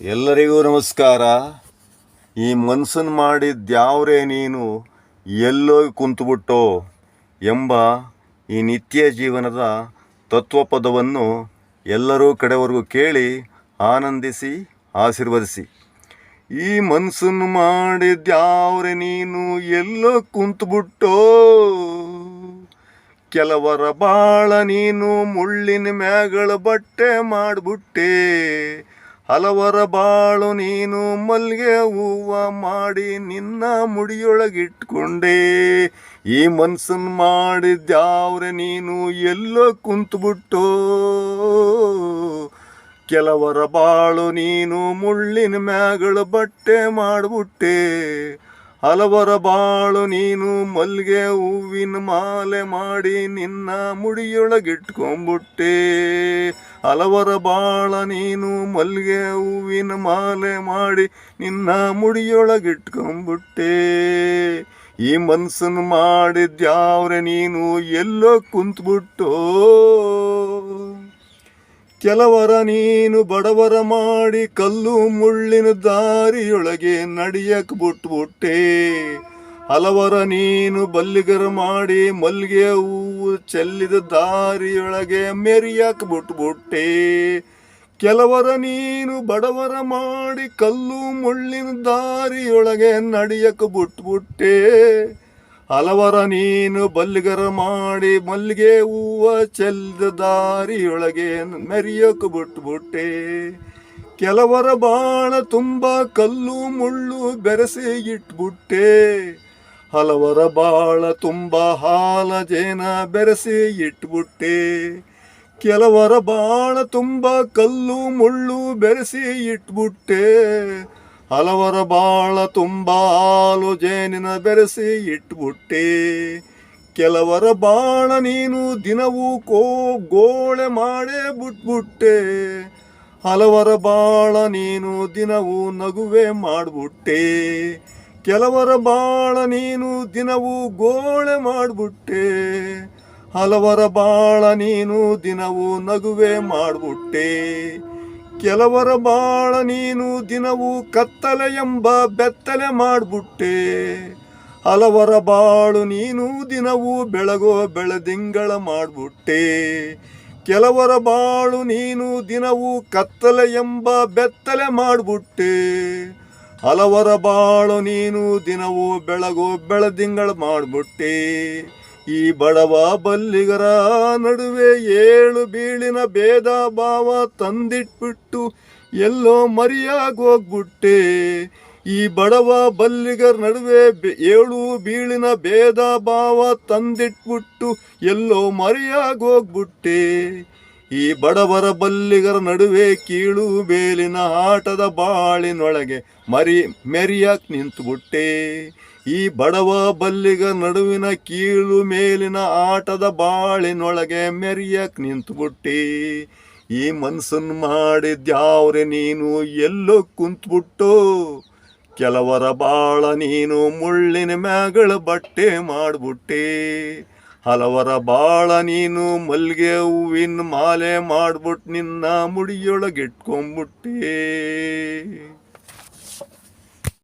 ಎಲ್ಲರಿಗೂ ನಮಸ್ಕಾರ. ಈ ಮನ್ಸನ್ ಮಾಡಿದ್ಯಾವ್ರೇ ನೀನು ಎಲ್ಲೋಗಿ ಕುಂತುಬಿಟ್ಟೋ ಎಂಬ ಈ ನಿತ್ಯ ಜೀವನದ ತತ್ವಪದವನ್ನು ಎಲ್ಲರೂ ಕಡೆವರೆಗೂ ಕೇಳಿ ಆನಂದಿಸಿ ಆಶೀರ್ವದಿಸಿ. ಈ ಮನ್ಸನ್ ಮಾಡಿದ್ಯಾವ್ರೆ ನೀನು ಎಲ್ಲೋ ಕುಂತುಬಿಟ್ಟೋ, ಕೆಲವರ ಬಾಳ ನೀನು ಮುಳ್ಳಿನ ಮ್ಯಾಗಳ ಬಟ್ಟೆ ಮಾಡಿಬಿಟ್ಟೆ, ಹಲವರ ಬಾಳು ನೀನು ಮಲ್ಗೆ ಹೂವ ಮಾಡಿ ನಿನ್ನ ಮುಡಿಯೊಳಗಿಟ್ಕೊಂಡೆ. ಈ ಮನ್ಸನ್ ಮಾಡಿದ್ಯಾವ್ರೆ ನೀನು ಎಲ್ಲೋ ಕುಂತುಬಿಟ್ಟೋ, ಕೆಲವರ ಬಾಳು ನೀನು ಮುಳ್ಳಿನ ಮ್ಯಾಗಳ ಬಟ್ಟೆ ಮಾಡಿಬಿಟ್ಟೆ, ಹಲವರ ಬಾಳು ನೀನು ಮಲ್ಗೆ ಹೂವಿನ ಮಾಲೆ ಮಾಡಿ ನಿನ್ನ ಮುಡಿಯೊಳಗಿಟ್ಕೊಂಬಿಟ್ಟೆ. ಹಲವರ ಬಾಳ ನೀನು ಮಲ್ಗೆ ಹೂವಿನ ಮಾಲೆ ಮಾಡಿ ನಿನ್ನ ಮುಡಿಯೊಳಗಿಟ್ಕೊಂಬಿಟ್ಟೆ. ಈ ಮನ್ಸನ್ ಮಾಡಿದ್ಯಾವ್ರೆ ನೀನು ಎಲ್ಲೋ ಕುಂತ್ಬಿಟ್ಟೋ, ಕೆಲವರ ನೀನು ಬಡವರ ಮಾಡಿ ಕಲ್ಲು ಮುಳ್ಳಿನ ದಾರಿಯೊಳಗೆ ನಡಿಯಕ್ಕೆ ಬಿಟ್ಬಿಟ್ಟೆ, ಹಲವರ ನೀನು ಬಲ್ಲಿಗರ ಮಾಡಿ ಮಲ್ಗೆ ಹೂವು ಚೆಲ್ಲಿದ ದಾರಿಯೊಳಗೆ ಮೆರಿಯಕ್ಕೆ ಬಿಟ್ಬಿಟ್ಟೆ. ಕೆಲವರ ನೀನು ಬಡವರ ಮಾಡಿ ಕಲ್ಲು ಮುಳ್ಳಿನ ದಾರಿಯೊಳಗೆ ನಡಿಯಕ್ಕೆ ಬಿಟ್ಬಿಟ್ಟೆ, ಹಲವರ ನೀನು ಬಲ್ಲಿಗರ ಮಾಡಿ ಮಲ್ಲಿಗೆ ಹೂವ ಚೆಲ್ಲಿದ ದಾರಿಯೊಳಗೆ ಮೆರಿಯೋಕೆ ಬಿಟ್ಬಿಟ್ಟೆ. ಕೆಲವರ ಬಾಳ ತುಂಬ ಕಲ್ಲು ಮುಳ್ಳು ಬೆರೆಸಿ ಇಟ್ಬಿಟ್ಟೆ, ಹಲವರ ಬಾಳ ತುಂಬ ಹಾಲ ಜೇನ ಬೆರೆಸಿ ಇಟ್ಬಿಟ್ಟೆ. ಕೆಲವರ ಬಾಳ ತುಂಬ ಕಲ್ಲು ಮುಳ್ಳು ಬೆರೆಸಿ ಇಟ್ಬಿಟ್ಟೆ, ಹಲವರ ಬಾಳ ತುಂಬ ಹಾಲು ಜೇನಿನ ಬೆರೆಸಿ ಇಟ್ಬಿಟ್ಟೆ. ಕೆಲವರ ಬಾಳ ನೀನು ದಿನವೂ ಗೋಳೆ ಮಾಡೇ ಬಿಟ್ಬಿಟ್ಟೆ, ಹಲವರ ಬಾಳ ನೀನು ದಿನವೂ ನಗುವೆ ಮಾಡ್ಬಿಟ್ಟೆ. ಕೆಲವರ ಬಾಳ ನೀನು ದಿನವೂ ಗೋಳೆ ಮಾಡ್ಬಿಟ್ಟೆ, ಹಲವರ ಬಾಳ ನೀನು ದಿನವೂ ನಗುವೆ ಮಾಡ್ಬಿಟ್ಟೆ. ಕೆಲವರ ಬಾಳ ನೀನು ದಿನವೂ ಕತ್ತಲೆ ಎಂಬ ಬೆತ್ತಲೆ ಮಾಡ್ಬಿಟ್ಟೆ, ಹಲವರ ಬಾಳು ನೀನು ದಿನವೂ ಬೆಳಗೋ ಬೆಳದಿಂಗಳ ಮಾಡ್ಬಿಟ್ಟೆ. ಕೆಲವರ ಬಾಳು ನೀನು ದಿನವೂ ಕತ್ತಲೆ ಎಂಬ ಬೆತ್ತಲೆ ಮಾಡ್ಬಿಟ್ಟೆ, ಹಲವರ ಬಾಳು ನೀನು ದಿನವೂ ಬೆಳಗೋ ಬೆಳದಿಂಗಳ ಮಾಡ್ಬಿಟ್ಟೆ. ಈ ಬಡವ ಬಲ್ಲಿಗರ ನಡುವೆ ಏಳು ಬೀಳಿನ ಭೇದ ಭಾವ ತಂದಿಟ್ಬಿಟ್ಟು ಎಲ್ಲೋ ಮರಿಯಾಗೋಗ್ಬಿಟ್ಟೆ. ಈ ಬಡವ ಬಲ್ಲಿಗರ ನಡುವೆ ಏಳು ಬೀಳಿನ ಭೇದ ಭಾವ ತಂದಿಟ್ಬಿಟ್ಟು ಎಲ್ಲೋ ಮರಿಯಾಗೋಗ್ಬಿಟ್ಟೆ. ಈ ಬಡವರ ಬಲ್ಲಿಗರ ನಡುವೆ ಕೀಳು ಬೇಲಿನ ಆಟದ ಬಾಳಿನೊಳಗೆ ಮೆರಿಯಾಕ್ ನಿಂತುಬಿಟ್ಟೆ. ಈ ಬಡವ ಬಲ್ಲಿಗರ ನಡುವಿನ ಕೀಳು ಮೇಲಿನ ಆಟದ ಬಾಳಿನೊಳಗೆ ಮೆರಿಯಾಕ್ ನಿಂತುಬಿಟ್ಟೆ. ಈ ಮನ್ಸನ್ ಮಾಡಿದ್ಯಾವ್ರೆ ನೀನು ಎಲ್ಲೋ ಕುಂತ್ಬಿಟ್ಟೋ, ಕೆಲವರ ಬಾಳ ನೀನು ಮುಳ್ಳಿನ ಮ್ಯಾಗಳ ಬಟ್ಟೆ ಮಾಡ್ಬಿಟ್ಟೆ, ಹಲವರ ಬಾಳ ನೀನು ಮಲ್ಗೆ ಹೂವಿನ ಮಾಲೆ ಮಾಡ್ಬಿಟ್ಟು ನಿನ್ನ ಮುಡಿಯೊಳಗಿಟ್ಕೊಂಬಿಟ್ಟೆ.